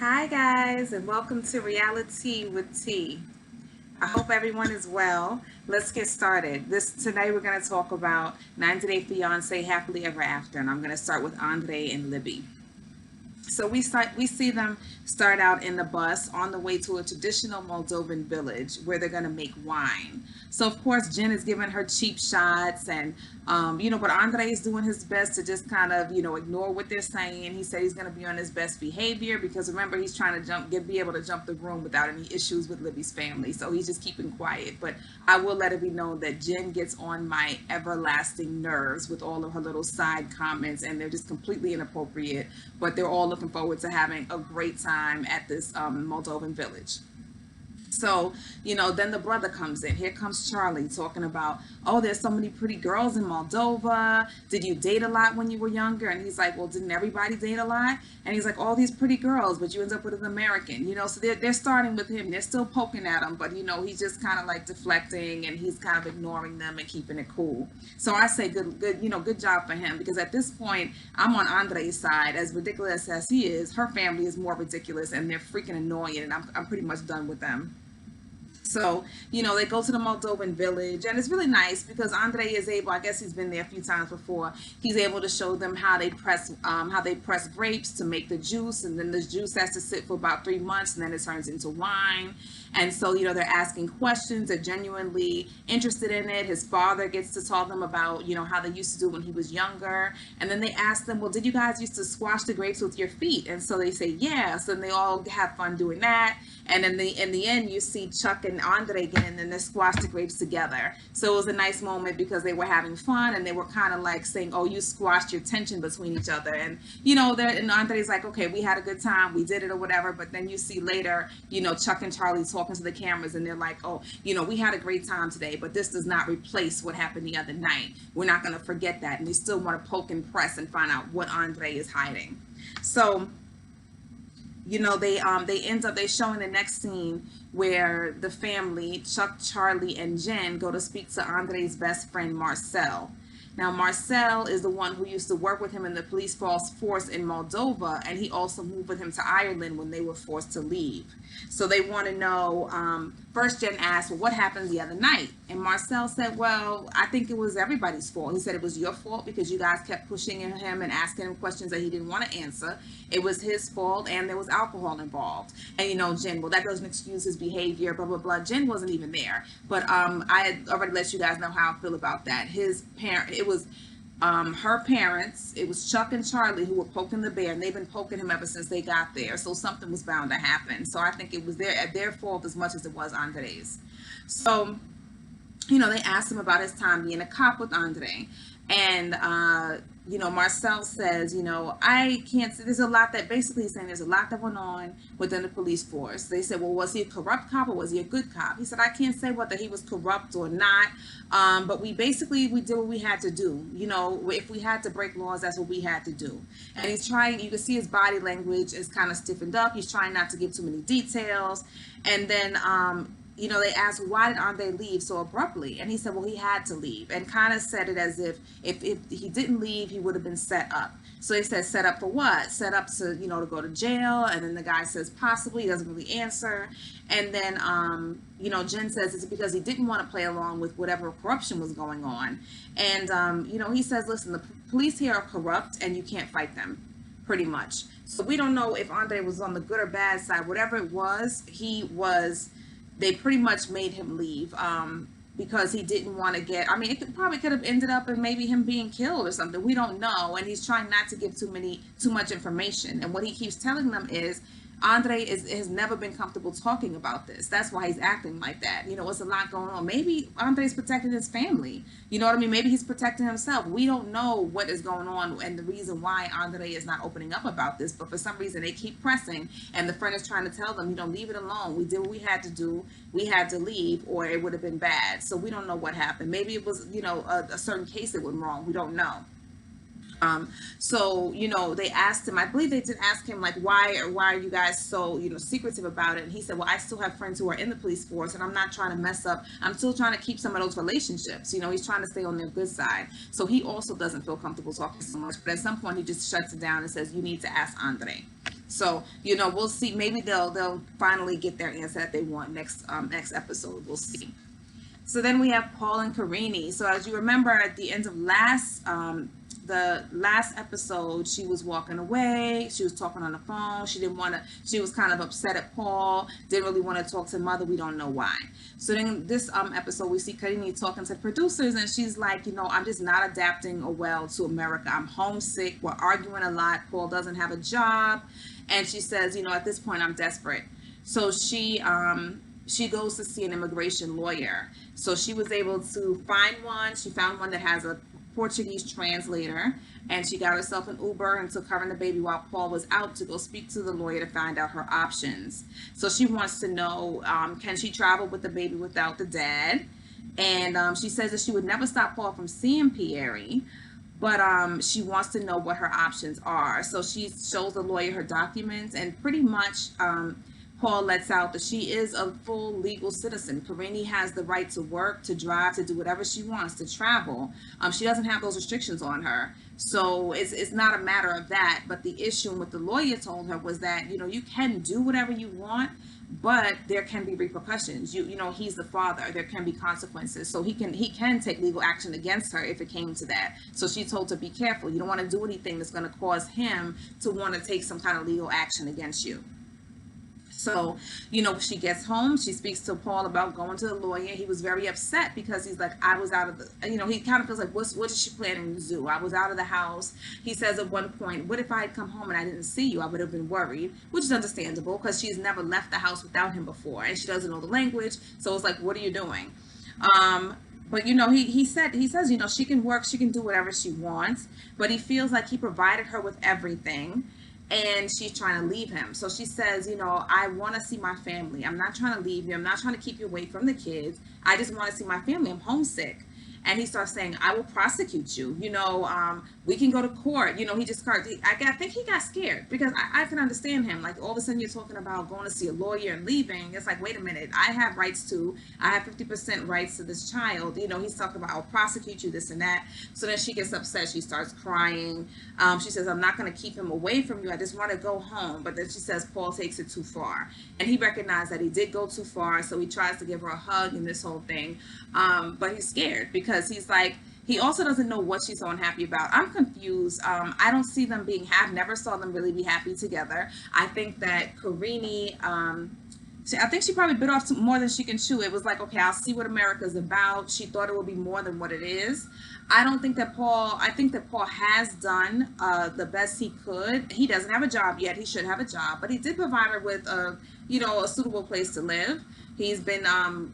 Hi guys, and welcome to Reality with T. I hope everyone is well. Let's get started. Today we're going to talk about 90 Day Fiance Happily Ever After, and I'm going to start with Andre and Libby. So we see them start out in the bus on the way to a traditional Moldovan village where they're gonna make wine. So of course Jen is giving her cheap shots, and but Andre is doing his best to just kind of ignore what they're saying. He said he's gonna be on his best behavior because remember he's trying to be able to jump the broom without any issues with Libby's family. So he's just keeping quiet. But I will let it be known that Jen gets on my everlasting nerves with all of her little side comments, and they're just completely inappropriate. But they're all looking forward to having a great time at this Moldovan village. So, then the brother comes in. Here comes Charlie talking about, oh, there's so many pretty girls in Moldova. Did you date a lot when you were younger? And he's like, well, didn't everybody date a lot? And he's like, all these pretty girls, but you end up with an American, So they're starting with him. They're still poking at him, but, he's just kind of like deflecting, and he's kind of ignoring them and keeping it cool. So I say good job for him, because at this point, I'm on Andre's side. As ridiculous as he is, her family is more ridiculous, and they're freaking annoying, and I'm pretty much done with them. So, they go to the Moldovan village, and it's really nice because Andre is able, I guess he's been there a few times before, he's able to show them how they press grapes to make the juice, and then the juice has to sit for about 3 months, and then it turns into wine. And so, they're asking questions, they're genuinely interested in it. His father gets to talk them about, how they used to do when he was younger. And then they ask them, well, did you guys used to squash the grapes with your feet? And so they say, yeah. So then they all have fun doing that. And then in the end, you see Chuck and Andre again, and then they squash the grapes together. So it was a nice moment because they were having fun, and they were kind of like saying, oh, you squashed your tension between each other. And, and Andre's like, okay, we had a good time, we did it or whatever. But then you see later, Chuck and Charlie talking to the cameras, and they're like, oh, we had a great time today, but this does not replace what happened the other night. We're not going to forget that. And they still want to poke and press and find out what Andre is hiding. So, they show in the next scene where the family, Chuck, Charlie, and Jen, go to speak to Andre's best friend, Marcel. Now, Marcel is the one who used to work with him in the police force in Moldova, and he also moved with him to Ireland when they were forced to leave. So they want to know, first Jen asked, well, what happened the other night? And Marcel said, well, I think it was everybody's fault. He said it was your fault because you guys kept pushing him and asking him questions that he didn't want to answer. It was his fault, and there was alcohol involved. And, Jen, well, that doesn't excuse his behavior, blah, blah, blah. Jen wasn't even there. But I had already let you guys know how I feel about that. It was her parents, it was Chuck and Charlie who were poking the bear, and they've been poking him ever since they got there. So something was bound to happen. So I think it was their fault as much as it was Andre's. So, they asked him about his time being a cop with Andre. And, Marcel says, I can't say, there's a lot that basically he's saying there's a lot that went on within the police force. They said, well, was he a corrupt cop or was he a good cop? He said, I can't say whether he was corrupt or not. But we did what we had to do. If we had to break laws, that's what we had to do. And he's trying, you can see his body language is kind of stiffened up. He's trying not to give too many details. And then, they asked, why did Andre leave so abruptly? And he said, well, he had to leave, and kind of said it as if he didn't leave, he would have been set up. So he said, set up for what? Set up to, to go to jail. And then the guy says, possibly. He doesn't really answer. And then, Jen says it's because he didn't want to play along with whatever corruption was going on. And, he says, listen, the police here are corrupt, and you can't fight them, pretty much. So we don't know if Andre was on the good or bad side. Whatever it was, they pretty much made him leave because he didn't want to it probably could have ended up in maybe him being killed or something. We don't know. And he's trying not to give too much information. And what he keeps telling them is Andre has never been comfortable talking about this. That's why he's acting like that. It's a lot going on. Maybe Andre's protecting his family. You know what I mean? Maybe he's protecting himself. We don't know what is going on and the reason why Andre is not opening up about this. But for some reason, they keep pressing. And the friend is trying to tell them, leave it alone. We did what we had to do. We had to leave, or it would have been bad. So we don't know what happened. Maybe it was, a certain case that went wrong. We don't know. So, they asked him, I believe they did ask him, like, why are you guys so, secretive about it? And he said, well, I still have friends who are in the police force, and I'm not trying to mess up. I'm still trying to keep some of those relationships. He's trying to stay on their good side. So he also doesn't feel comfortable talking so much. But at some point, he just shuts it down and says, you need to ask Andre. So, we'll see. Maybe they'll finally get their answer that they want next episode. We'll see. So then we have Paul and Carini. So as you remember, at the end of the last episode, she was walking away. She was talking on the phone. She didn't want to. She was kind of upset at Paul. Didn't really want to talk to mother. We don't know why. So then this episode, we see Carini talking to producers, and she's like, I'm just not adapting well to America. I'm homesick. We're arguing a lot. Paul doesn't have a job, and she says, at this point, I'm desperate. So she goes to see an immigration lawyer. So she was able to find one. She found one that has a Portuguese translator, and she got herself an Uber and took her and the baby while Paul was out to go speak to the lawyer to find out her options. So she wants to know, can she travel with the baby without the dad? And she says that she would never stop Paul from seeing Pierre, but she wants to know what her options are. So she shows the lawyer her documents, and pretty much Paul lets out that she is a full legal citizen. Carini has the right to work, to drive, to do whatever she wants, to travel. She doesn't have those restrictions on her. So it's not a matter of that. But the issue with the lawyer told her was that, you can do whatever you want, but there can be repercussions. He's the father. There can be consequences. So he can take legal action against her if it came to that. So she told to be careful. You don't want to do anything that's going to cause him to want to take some kind of legal action against you. So, she gets home, she speaks to Paul about going to the lawyer. He was very upset because he's like, I was out of the, he kind of feels like, what is she planning to do? I was out of the house. He says at one point, what if I had come home and I didn't see you? I would have been worried, which is understandable because she's never left the house without him before, and she doesn't know the language. So it's like, what are you doing? But he says, she can work, she can do whatever she wants, but he feels like he provided her with everything. And she's trying to leave him. So she says, I want to see my family. I'm not trying to leave you. I'm not trying to keep you away from the kids. I just want to see my family. I'm homesick. And he starts saying, I will prosecute you. We can go to court. He just started, I think he got scared because I can understand him. Like all of a sudden you're talking about going to see a lawyer and leaving. It's like, wait a minute, I have rights too. I have 50% rights to this child. He's talking about, I'll prosecute you, this and that. So then she gets upset. She starts crying. She says, I'm not going to keep him away from you. I just want to go home. But then she says, Paul takes it too far. And he recognized that he did go too far. So he tries to give her a hug and this whole thing. But he's scared because he's like, he also doesn't know what she's so unhappy about. I'm confused. I don't see them being happy. Never saw them really be happy together. I think that Carini, I think she probably bit off more than she can chew. It was like, okay, I'll see what America's about. She thought it would be more than what it is. I think that Paul has done the best he could. He doesn't have a job yet. He should have a job, but he did provide her with a suitable place to live. He's been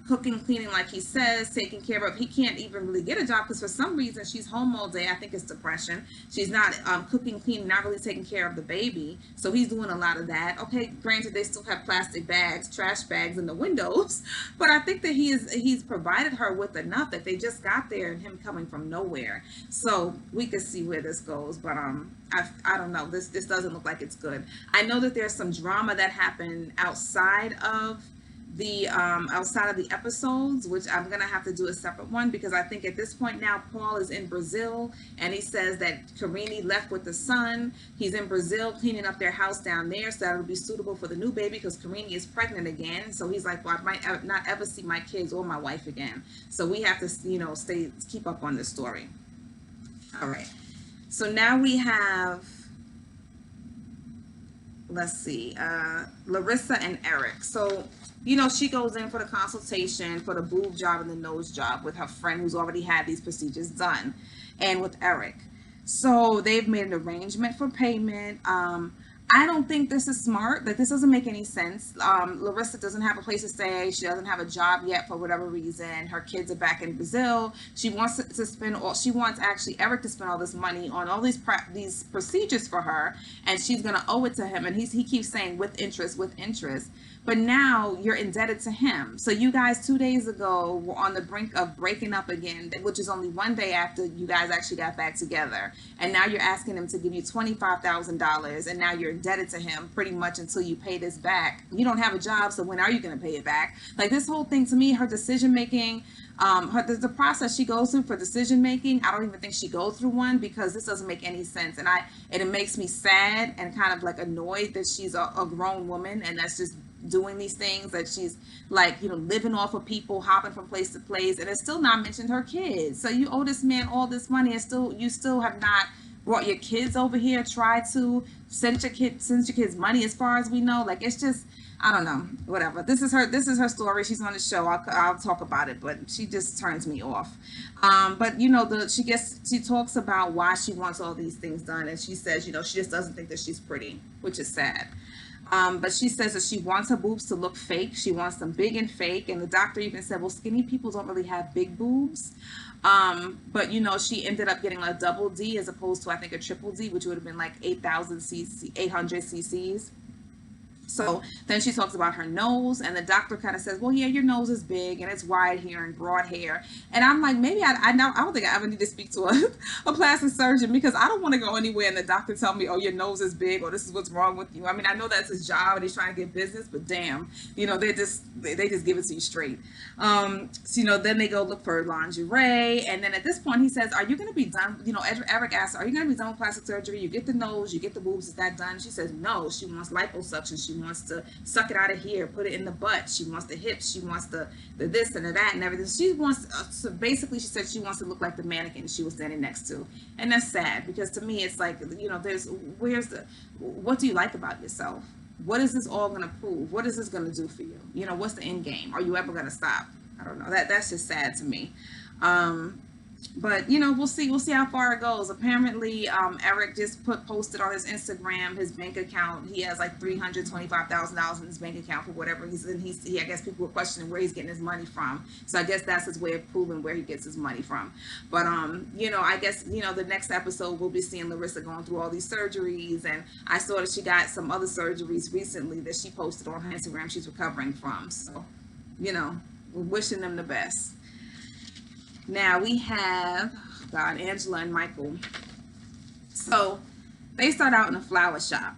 cooking, cleaning, like he says, taking care of. He can't even really get a job because for some reason she's home all day. I think it's depression. She's not cooking, cleaning, not really taking care of the baby. So he's doing a lot of that. Okay, granted, they still have plastic bags, trash bags in the windows, but I think that he's provided her with enough that they just got there and him coming from nowhere. So we could see where this goes, but I don't know. This doesn't look like it's good. I know that there's some drama that happened outside of the episodes, which I'm gonna have to do a separate one because I think at this point now Paul is in Brazil and he says that Carini left with the son. He's in Brazil cleaning up their house down there so that it'll be suitable for the new baby because Carini is pregnant again. So he's like, well, I might not ever see my kids or my wife again. So we have to keep up on this story. All right. So now we have, let's see, Larissa and Eric. So she goes in for the consultation for the boob job and the nose job with her friend who's already had these procedures done, and with Eric. So they've made an arrangement for payment. I don't think this is smart. Like, this doesn't make any sense. Larissa doesn't have a place to stay. She doesn't have a job yet for whatever reason. Her kids are back in Brazil. She wants to spend all. She wants actually Eric to spend all this money on all these procedures for her, and she's gonna owe it to him. And he keeps saying with interest, with interest. But now you're indebted to him. So you guys 2 days ago were on the brink of breaking up again, which is only one day after you guys actually got back together. And now you're asking him to give you $25,000, and now you're indebted to him pretty much until you pay this back. You don't have a job, so when are you going to pay it back? Like, this whole thing, to me, her decision making, The process she goes through for decision making, I don't even think she goes through one, because this doesn't make any sense. And it makes me sad and kind of like annoyed that she's a grown woman and that's just doing these things, that she's like, living off of people, hopping from place to place, and it's still not mentioned her kids. So you owe this man all this money and you still have not brought your kids over here, tried to send your kids money, as far as we know. Like, it's just, I don't know, whatever. This is her story. She's on the show. I'll talk about it, but she just turns me off. But she talks about why she wants all these things done, and she says, she just doesn't think that she's pretty, which is sad. But she says that she wants her boobs to look fake. She wants them big and fake. And the doctor even said, well, skinny people don't really have big boobs. But she ended up getting a double D as opposed to, I think, a triple D, which would have been like 800 cc's. So then she talks about her nose, and the doctor kind of says, well, yeah, your nose is big and it's wide here and broad hair. And I'm like, maybe I don't think I ever need to speak to a plastic surgeon, because I don't want to go anywhere and the doctor tell me, oh, your nose is big, or this is what's wrong with you. I mean, I know that's his job and he's trying to get business, but damn, they just give it to you straight. So, then they go look for lingerie. And then at this point he says, are you going to be done? Eric asks, are you going to be done with plastic surgery? You get the nose, you get the boobs, is that done? She says, no, she wants liposuction. She wants to suck it out of here, put it in the butt. She wants the hips. She wants the this and the that and everything. She wants, so basically she said she wants to look like the mannequin she was standing next to. And that's sad, because to me it's like, what do you like about yourself? What is this all going to prove? What is this going to do for you? What's the end game? Are you ever going to stop? I don't know. That's just sad to me. But we'll see how far it goes. Apparently Eric just posted on his Instagram his bank account. He has like $325,000 in his bank account for whatever reason. I guess people were questioning where he's getting his money from, so I guess that's his way of proving where he gets his money from. But I guess the next episode we'll be seeing Larissa going through all these surgeries, and I saw that she got some other surgeries recently that she posted on her Instagram she's recovering from. So we're wishing them the best. Now we have, Angela and Michael. So they start out in a flower shop.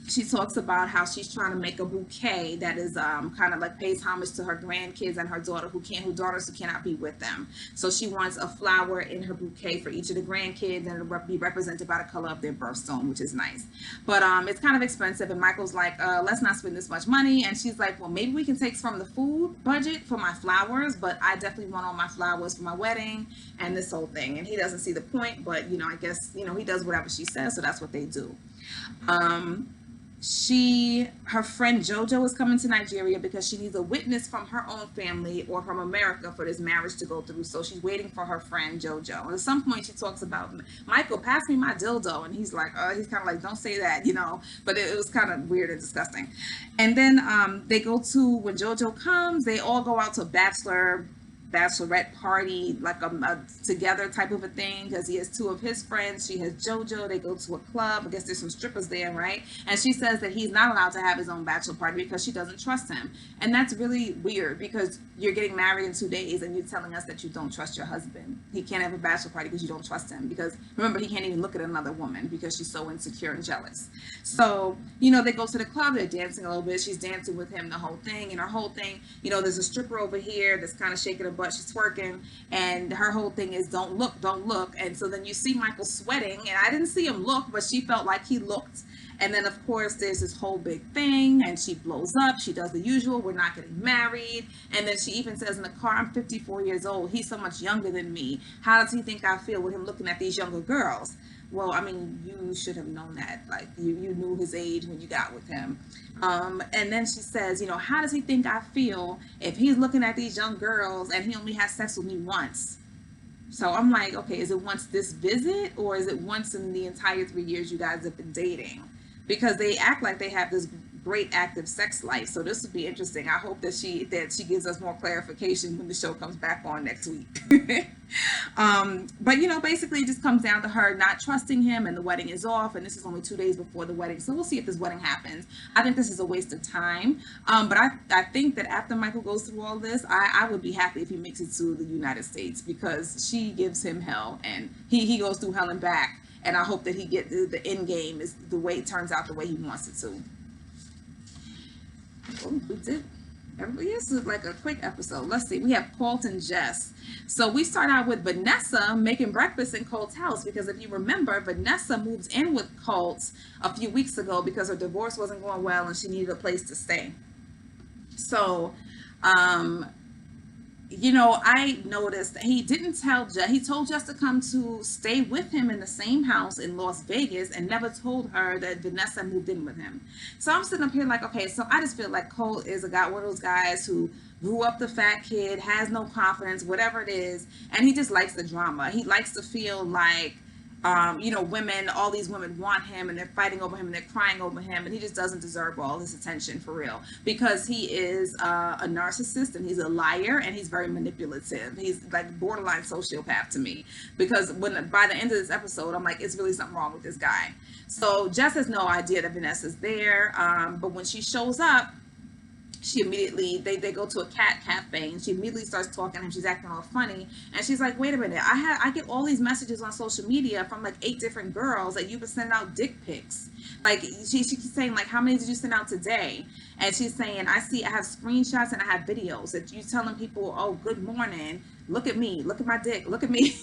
She talks about how she's trying to make a bouquet that is kind of like pays homage to her grandkids and her daughter who cannot be with them. So she wants a flower in her bouquet for each of the grandkids, and it'll be represented by the color of their birthstone, which is nice. But it's kind of expensive, and Michael's like, let's not spend this much money. And she's like, well, maybe we can take from the food budget for my flowers, but I definitely want all my flowers for my wedding and this whole thing. And he doesn't see the point, but I guess he does whatever she says, so that's what they do. Her friend JoJo is coming to Nigeria because she needs a witness from her own family or from America for this marriage to go through. So she's waiting for her friend JoJo. And at some point she talks about, Michael, pass me my dildo. And he's like, he's kind of like, don't say that, but it was kind of weird and disgusting. And then they go to, when JoJo comes, they all go out to bachelorette party, like a together type of a thing, because he has two of his friends. She has JoJo. They go to a club. I guess there's some strippers there, right? And she says that he's not allowed to have his own bachelor party because she doesn't trust him. And that's really weird, because you're getting married in 2 days and you're telling us that you don't trust your husband. He can't have a bachelor party because you don't trust him, because remember, he can't even look at another woman because she's so insecure and jealous. So they go to the club. They're dancing a little bit. She's dancing with him the whole thing, and her whole thing, there's a stripper over here that's kind of shaking her butt. She's twerking, and her whole thing is don't look. And so then you see Michael sweating, and I didn't see him look, but she felt like he looked. And then of course there's this whole big thing, and she blows up. She does the usual, we're not getting married. And then she even says in the car, I'm 54 years old. He's so much younger than me. How does he think I feel with him looking at these younger girls? Well, I mean, you should have known that. Like, you knew his age when you got with him. And then she says, how does he think I feel if he's looking at these young girls and he only has sex with me once? So I'm like, okay, is it once this visit, or is it once in the entire 3 years you guys have been dating? Because they act like they have this great active sex life. So this would be interesting. I hope that she gives us more clarification when the show comes back on next week. But basically it just comes down to her not trusting him, and the wedding is off, and this is only 2 days before the wedding. So we'll see if this wedding happens. I think this is a waste of time. But I think that after Michael goes through all this, I would be happy if he makes it to the United States, because she gives him hell, and he goes through hell and back. And I hope that he get the end game is the way it turns out the way he wants it to. Oh, we This is like a quick episode. Let's see. We have Colt and Jess. So we start out with Vanessa making breakfast in Colt's house because if you remember, Vanessa moved in with Colt a few weeks ago because her divorce wasn't going well and she needed a place to stay. So, I noticed that he didn't tell Jess. He told Jess to come to stay with him in the same house in Las Vegas and never told her that Vanessa moved in with him. So I'm sitting up here like, okay, so I just feel like Cole is one of those guys who grew up the fat kid, has no confidence, whatever it is, and he just likes the drama. He likes to feel like women, all these women want him and they're fighting over him and they're crying over him, and he just doesn't deserve all this attention for real because he is a narcissist and he's a liar and he's very manipulative. He's like borderline sociopath to me because by the end of this episode, I'm like, it's really something wrong with this guy. So Jess has no idea that Vanessa's there, but when she shows up, she immediately, they go to a cat cafe and she immediately starts talking to him. She's acting all funny. And she's like, wait a minute, I get all these messages on social media from like 8 different girls that you've been sending out dick pics. Like she keeps saying like, how many did you send out today? And she's saying, I have screenshots and I have videos that you telling people, oh, good morning. Look at me, look at my dick, look at me.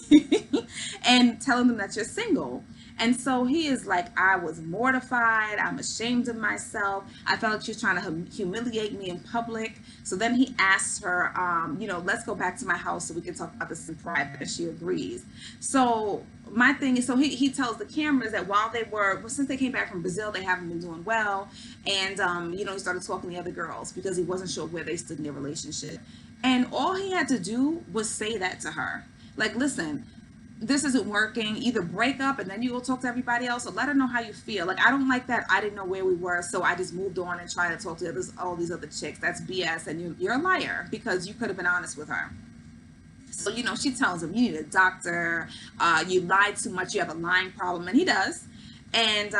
And telling them that you're single. And so he is like, I was mortified. I'm ashamed of myself. I felt like she was trying to humiliate me in public. So then he asks her, let's go back to my house so we can talk about this in private. And she agrees. So my thing is, so he tells the cameras that since they came back from Brazil, they haven't been doing well. And, he started talking to the other girls because he wasn't sure where they stood in their relationship. And all he had to do was say that to her. Like, listen, this isn't working. Either break up and then you go talk to everybody else, or let her know how you feel. Like, I don't like that. I didn't know where we were, so I just moved on and tried to talk to all these other chicks. That's BS, and you're a liar because you could have been honest with her. So, she tells him, you need a doctor, you lied too much, you have a lying problem, and he does. And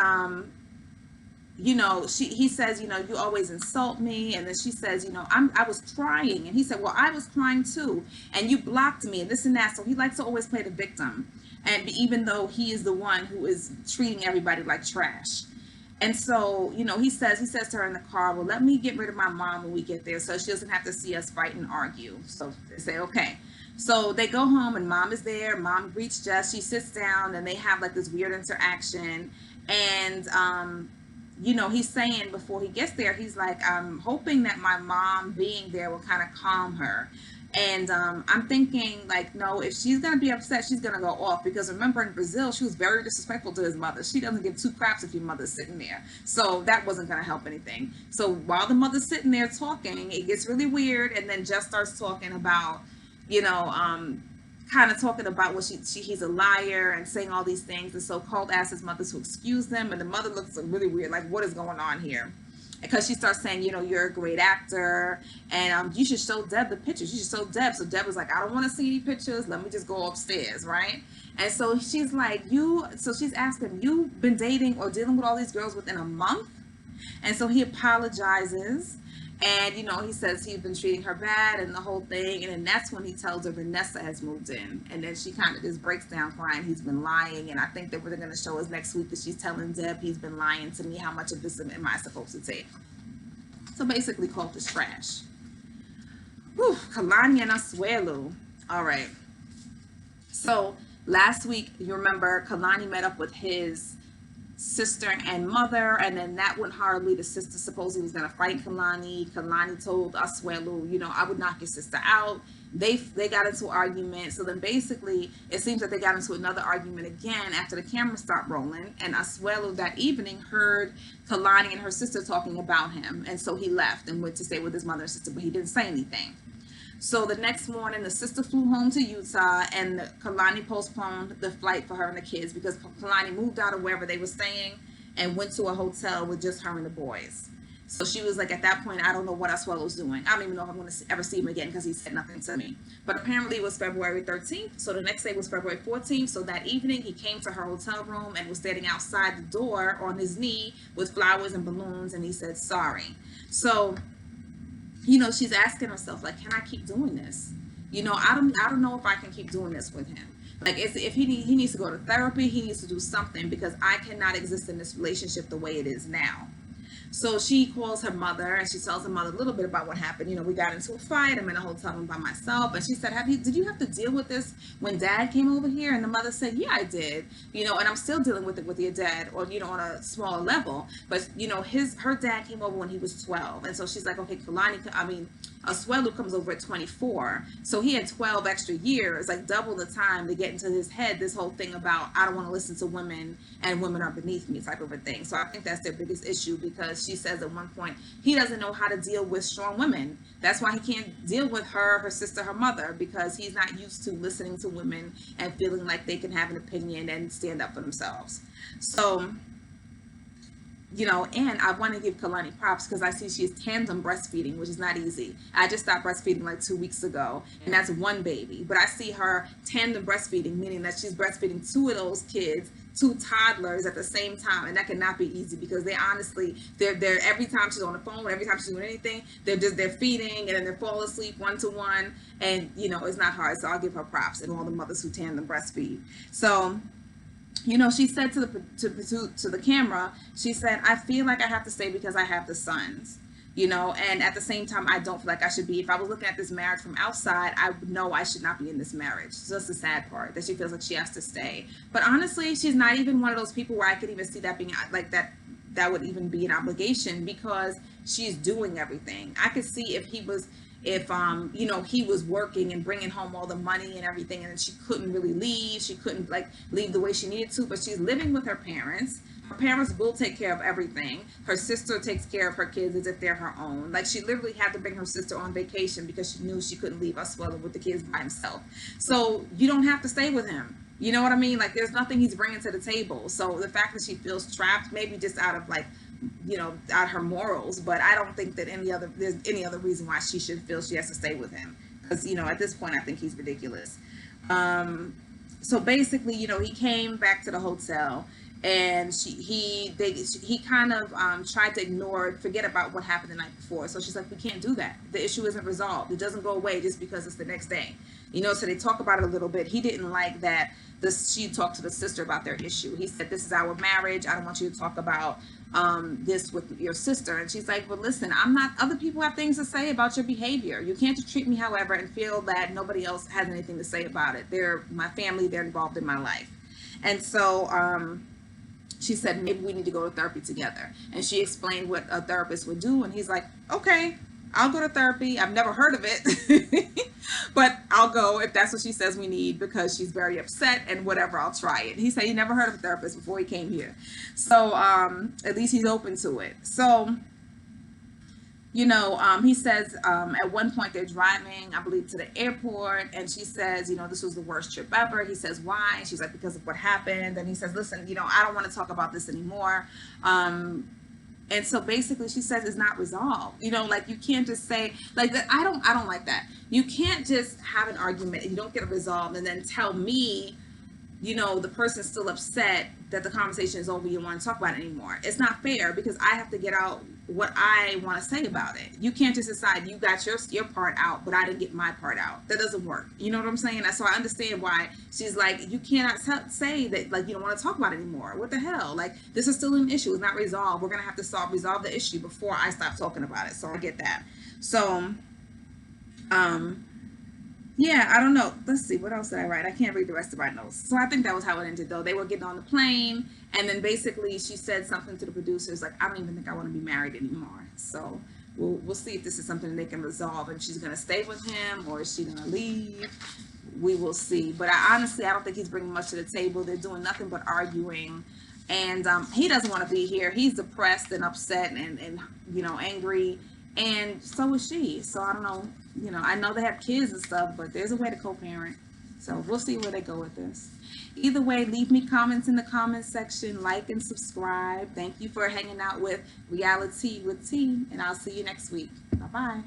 he says, you always insult me. And then she says, I was crying. And he said, well, I was crying too. And you blocked me and this and that. So he likes to always play the victim. And even though he is the one who is treating everybody like trash. And so, he says to her in the car, well, let me get rid of my mom when we get there so she doesn't have to see us fight and argue. So they say, okay. So they go home and mom is there. Mom greets Jess. She sits down and they have like this weird interaction. And, he's saying before he gets there, he's like, I'm hoping that my mom being there will kind of calm her. And I'm thinking, like, no, if she's going to be upset, she's going to go off. Because remember, in Brazil, she was very disrespectful to his mother. She doesn't give 2 craps if your mother's sitting there. So that wasn't going to help anything. So while the mother's sitting there talking, it gets really weird. And then Jess starts talking about, kind of talking about what he's a liar and saying all these things. And so Colt asks his mother to excuse them, and the mother looks really weird, like, what is going on here? Because she starts saying, you're a great actor, and you should show Deb the pictures. You should show Deb. So Deb was like, I don't want to see any pictures. Let me just go upstairs, right? And so she's like, she's asking, you've been dating or dealing with all these girls within a month? And so he apologizes. And, he says he's been treating her bad and the whole thing. And then that's when he tells her Vanessa has moved in. And then she kind of just breaks down crying. He's been lying. And I think that we're going to show us next week that she's telling Deb he's been lying to me. How much of this am I supposed to take? So basically, Colt is trash. Whew, Kalani and Asuelu. All right. So last week, you remember, Kalani met up with his sister and mother, and then that went horribly. The sister supposedly was going to fight Kalani. Kalani told Asuelu, I would knock your sister out. They got into an argument. So then basically it seems that they got into another argument again after the camera stopped rolling, and Asuelu that evening heard Kalani and her sister talking about him, and so he left and went to stay with his mother and sister, but he didn't say anything. So the next morning, the sister flew home to Utah, and Kalani postponed the flight for her and the kids because Kalani moved out of wherever they were staying and went to a hotel with just her and the boys. So she was like, at that point, I don't know what Asuelu's doing. I don't even know if I'm going to ever see him again because he said nothing to me. But apparently it was February 13th. So the next day was February 14th. So that evening, he came to her hotel room and was standing outside the door on his knee with flowers and balloons, and he said, sorry. So she's asking herself, like, can I keep doing this? I don't know if I can keep doing this with him. Like, if he needs to go to therapy, he needs to do something because I cannot exist in this relationship the way it is now. So she calls her mother and she tells her mother a little bit about what happened. You know, we got into a fight. I'm in a hotel room by myself. And she said, did you have to deal with this when dad came over here? And the mother said, yeah, I did. You know, and I'm still dealing with it with your dad, or, you know, on a smaller level. But, you know, her dad came over when he was 12. And so she's like, okay, Asuelu comes over at 24. So he had 12 extra years, like double the time, to get into his head this whole thing about, I don't want to listen to women and women are beneath me type of a thing. So I think that's their biggest issue, because she says at one point he doesn't know how to deal with strong women. That's why he can't deal with her sister, her mother, because he's not used to listening to women and feeling like they can have an opinion and stand up for themselves. So, you know, and I want to give Kalani props because I see she's tandem breastfeeding, which is not easy. I just stopped breastfeeding like 2 weeks ago, and that's one baby. But I see her tandem breastfeeding, meaning that she's breastfeeding 2 of those kids, 2 toddlers at the same time, and that cannot be easy because they're every time she's on the phone, every time she's doing anything, they're feeding and then they're falling asleep 1-to-1, and you know, it's not hard. So I'll give her props, and all the mothers who tandem breastfeed. So, you know, she said to the camera, she said, I feel like I have to stay because I have the sons, you know, and at the same time, I don't feel like I should be. If I was looking at this marriage from outside, I would know I should not be in this marriage. So that's the sad part, that she feels like she has to stay. But honestly, she's not even one of those people where I could even see that being like that would even be an obligation, because she's doing everything. I could see if you know, he was working and bringing home all the money and everything, and she couldn't really leave. She couldn't like leave the way she needed to, but she's living with her parents. Her parents will take care of everything. Her sister takes care of her kids as if they're her own. Like, she literally had to bring her sister on vacation because she knew she couldn't leave Asuelu with the kids by himself. So you don't have to stay with him. You know what I mean? Like, there's nothing he's bringing to the table. So the fact that she feels trapped, maybe just out of like, you know, out her morals, but I don't think that there's any other reason why she should feel she has to stay with him, because, you know, at this point I think he's ridiculous. So basically, you know, he came back to the hotel, and he kind of tried to forget about what happened the night before. So she's like, we can't do that. The issue isn't resolved. It doesn't go away just because it's the next day. You know, so they talk about it a little bit. He didn't like that she talked to the sister about their issue. He said, this is our marriage. I don't want you to talk about this with your sister. And she's like, well, listen, other people have things to say about your behavior. You can't just treat me however and feel that nobody else has anything to say about it. They're my family. They're involved in my life. And so she said, maybe we need to go to therapy together. And she explained what a therapist would do. And he's like, okay, I'll go to therapy. I've never heard of it, but I'll go if that's what she says we need, because she's very upset, and whatever, I'll try it. He said he never heard of a therapist before he came here. So at least he's open to it. So, you know, he says at one point they're driving, I believe, to the airport, and she says, you know, this was the worst trip ever. He says, why? And she's like, because of what happened. And he says, listen, you know, I don't want to talk about this anymore. And so basically she says it's not resolved. You know, like, you can't just say like that. I don't like that. You can't just have an argument and you don't get it resolved and then tell me, you know, the person's still upset that the conversation is over, you don't want to talk about it anymore. It's not fair, because I have to get out what I want to say about it. You can't just decide you got your part out, but I didn't get my part out. That doesn't work. You know what I'm saying? So I understand why she's like, you cannot say that, like, you don't want to talk about it anymore. What the hell? Like, this is still an issue. It's not resolved. We're going to have to resolve the issue before I stop talking about it. So I get that. So, yeah, I don't know. Let's see. What else did I write? I can't read the rest of my notes. So I think that was how it ended, though. They were getting on the plane, and then basically she said something to the producers like, I don't even think I want to be married anymore. So we'll see if this is something they can resolve, and she's going to stay with him, or is she going to leave? We will see. But I don't think he's bringing much to the table. They're doing nothing but arguing, and he doesn't want to be here. He's depressed and upset and you know, angry, and so is she. So I don't know. You know, I know they have kids and stuff, but there's a way to co-parent. So we'll see where they go with this. Either way, leave me comments in the comments section, like and subscribe. Thank you for hanging out with Reality with T, and I'll see you next week. Bye-bye.